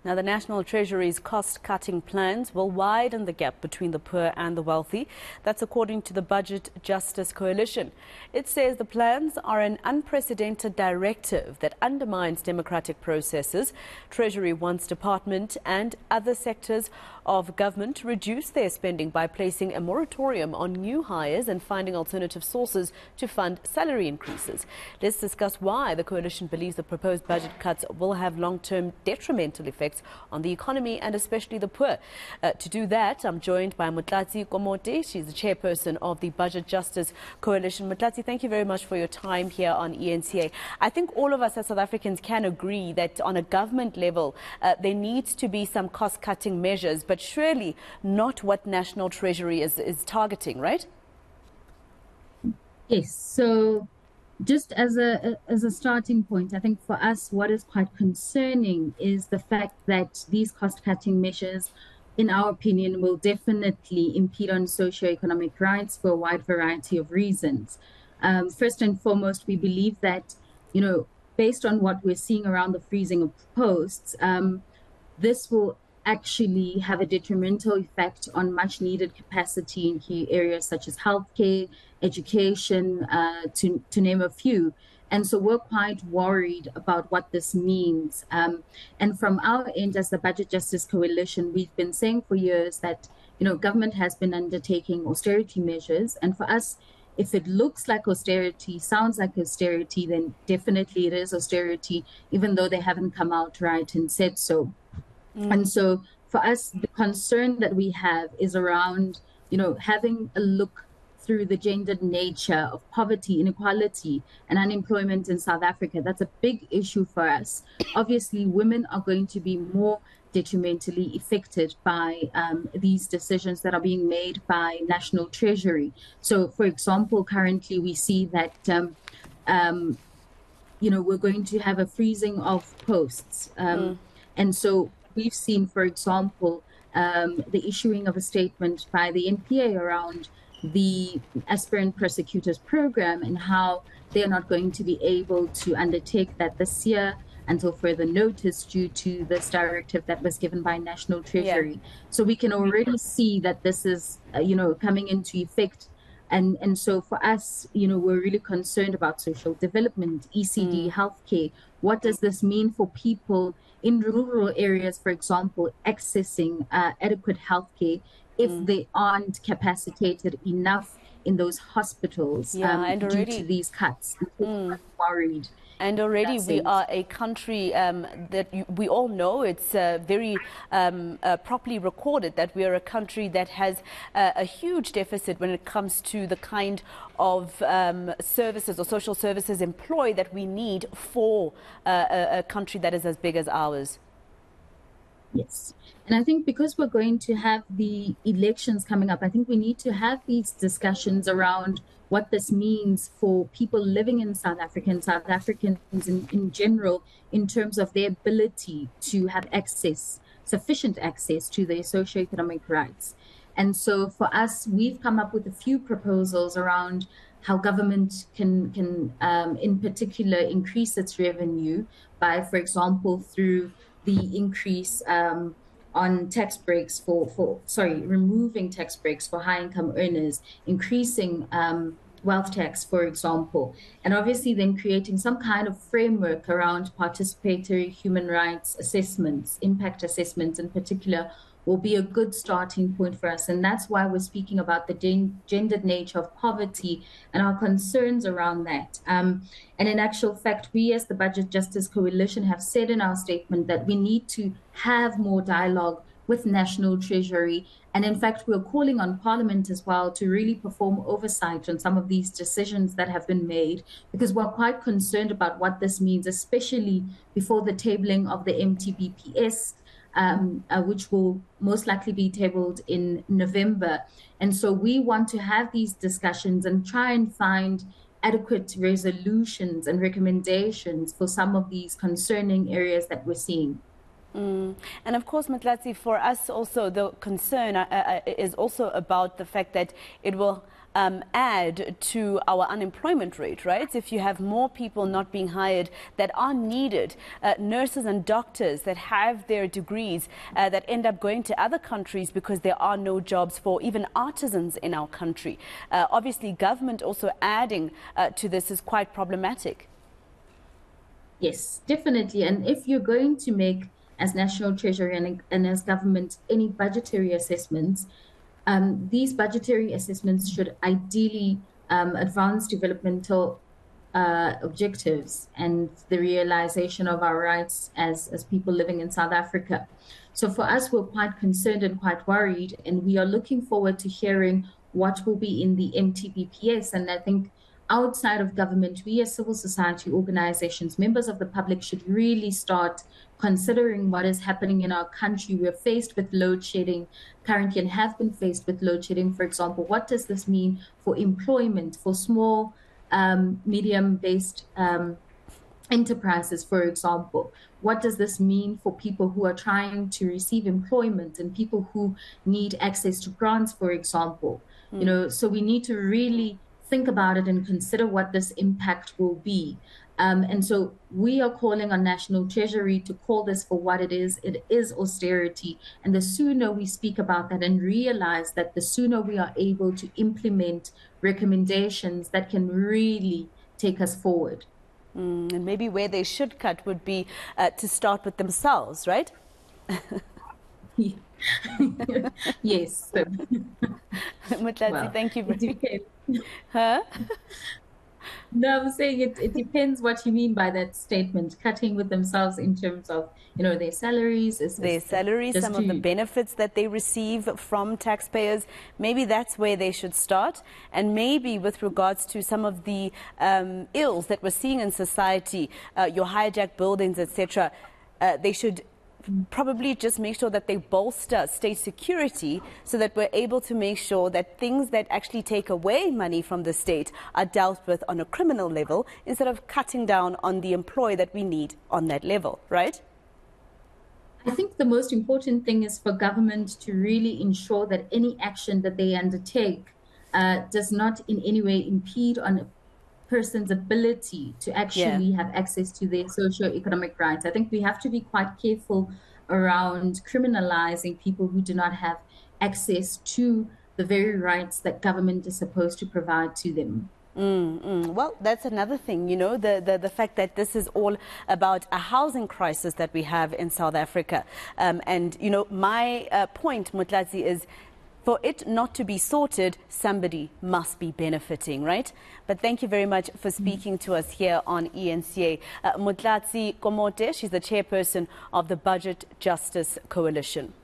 Now, the National Treasury's cost-cutting plans will widen the gap between the poor and the wealthy. That's according to the Budget Justice Coalition. It says the plans are an unprecedented directive that undermines democratic processes. Treasury wants Department and other sectors of government to reduce their spending by placing a moratorium on new hires and finding alternative sources to fund salary increases. Let's discuss why the coalition believes the proposed budget cuts will have long-term detrimental effects on the economy and especially the poor. To do that, I'm joined by Motlatsi Komote. She's the chairperson of the Budget Justice Coalition. Motlatsi, thank you very much for your time here on eNCA. I think all of us as South Africans can agree that on a government level, there needs to be some cost-cutting measures, but surely not what National Treasury is targeting, right? Yes. So just as a starting point, I think for us, what is quite concerning is the fact that these cost-cutting measures, in our opinion, will definitely impede on socioeconomic rights for a wide variety of reasons. First and foremost, we believe that, based on what we're seeing around the freezing of posts, this will actually have a detrimental effect on much needed capacity in key areas such as healthcare, education, to name a few. And so we're quite worried about what this means. And from our end, as the Budget Justice Coalition, we've been saying for years that, government has been undertaking austerity measures. And for us, if it looks like austerity, sounds like austerity, then definitely it is austerity, even though they haven't come out right and said so. And so for us, the concern that we have is around, having a look through the gendered nature of poverty, inequality, and unemployment in South Africa. That's a big issue for us. Obviously, women are going to be more detrimentally affected by these decisions that are being made by National Treasury. So, for example, currently we see that, we're going to have a freezing of posts. And so we've seen, for example, the issuing of a statement by the eNCA around the aspirant prosecutors program and how they're not going to be able to undertake that this year until further notice due to this directive that was given by National Treasury. Yeah. So we can already see that this is, coming into effect. And so for us, we're really concerned about social development, ECD, healthcare. What does this mean for people in rural areas, for example, accessing adequate healthcare if they aren't capacitated enough in those hospitals due to these cuts? I'm worried. And already we are a country that we all know, it's very properly recorded that we are a country that has a huge deficit when it comes to the kind of services or social services employed that we need for a country that is as big as ours. Yes. And I think because we're going to have the elections coming up, I think we need to have these discussions around what this means for people living in South Africa and South Africans in general, in terms of their ability to have access, sufficient access to their socioeconomic rights. And so for us, we've come up with a few proposals around how government can in particular, increase its revenue by, for example, through the increase on tax breaks removing tax breaks for high income earners, increasing wealth tax, for example, and obviously then creating some kind of framework around participatory human rights assessments, impact assessments in particular, will be a good starting point for us. And that's why we're speaking about the gendered nature of poverty and our concerns around that. And in actual fact, we as the Budget Justice Coalition have said in our statement that we need to have more dialogue with National Treasury. And in fact, we're calling on Parliament as well to really perform oversight on some of these decisions that have been made, because we're quite concerned about what this means, especially before the tabling of the MTBPS, which will most likely be tabled in November. And so we want to have these discussions and try and find adequate resolutions and recommendations for some of these concerning areas that we're seeing. And of course, Motlatsi, for us also the concern is also about the fact that it will add to our unemployment rate, right? If you have more people not being hired that are needed, nurses and doctors that have their degrees that end up going to other countries because there are no jobs for even artisans in our country. Obviously, government also adding to this is quite problematic. Yes, definitely. And if you're going to make, as National Treasury and as government, any budgetary assessments, these budgetary assessments should ideally advance developmental objectives and the realization of our rights as people living in South Africa. So for us, we're quite concerned and quite worried, and we are looking forward to hearing what will be in the MTBPS. And I think outside of government, we as civil society organizations, members of the public, should really start considering what is happening in our country. We're faced with load shedding currently and have been faced with load shedding. For example, what does this mean for employment, for small, medium-based enterprises, for example? What does this mean for people who are trying to receive employment and people who need access to grants, for example? You know, so we need to really think about it and consider what this impact will be. And so we are calling on National Treasury to call this for what it is. It is austerity. And the sooner we speak about that and realize that, the sooner we are able to implement recommendations that can really take us forward. And maybe where they should cut would be to start with themselves, right? Yes. Motlatsi, well, thank you very much. Huh? No, I'm saying it depends what you mean by that statement, cutting with themselves in terms of, you know, their salaries. Some of the benefits that they receive from taxpayers. Maybe that's where they should start. And maybe with regards to some of the ills that we're seeing in society, your hijacked buildings, etc., they should probably just make sure that they bolster state security so that we're able to make sure that things that actually take away money from the state are dealt with on a criminal level instead of cutting down on the employee that we need on that level, right? I think the most important thing is for government to really ensure that any action that they undertake does not in any way impede on a person's ability to actually have access to their socio-economic rights. I think we have to be quite careful around criminalizing people who do not have access to the very rights that government is supposed to provide to them. Well, that's another thing, you know, the fact that this is all about a housing crisis that we have in South Africa. And, you know, my point, Motlatsi, is for it not to be sorted, somebody must be benefiting, right? But thank you very much for speaking to us here on eNCA. Motlatsi Komote, she's the chairperson of the Budget Justice Coalition.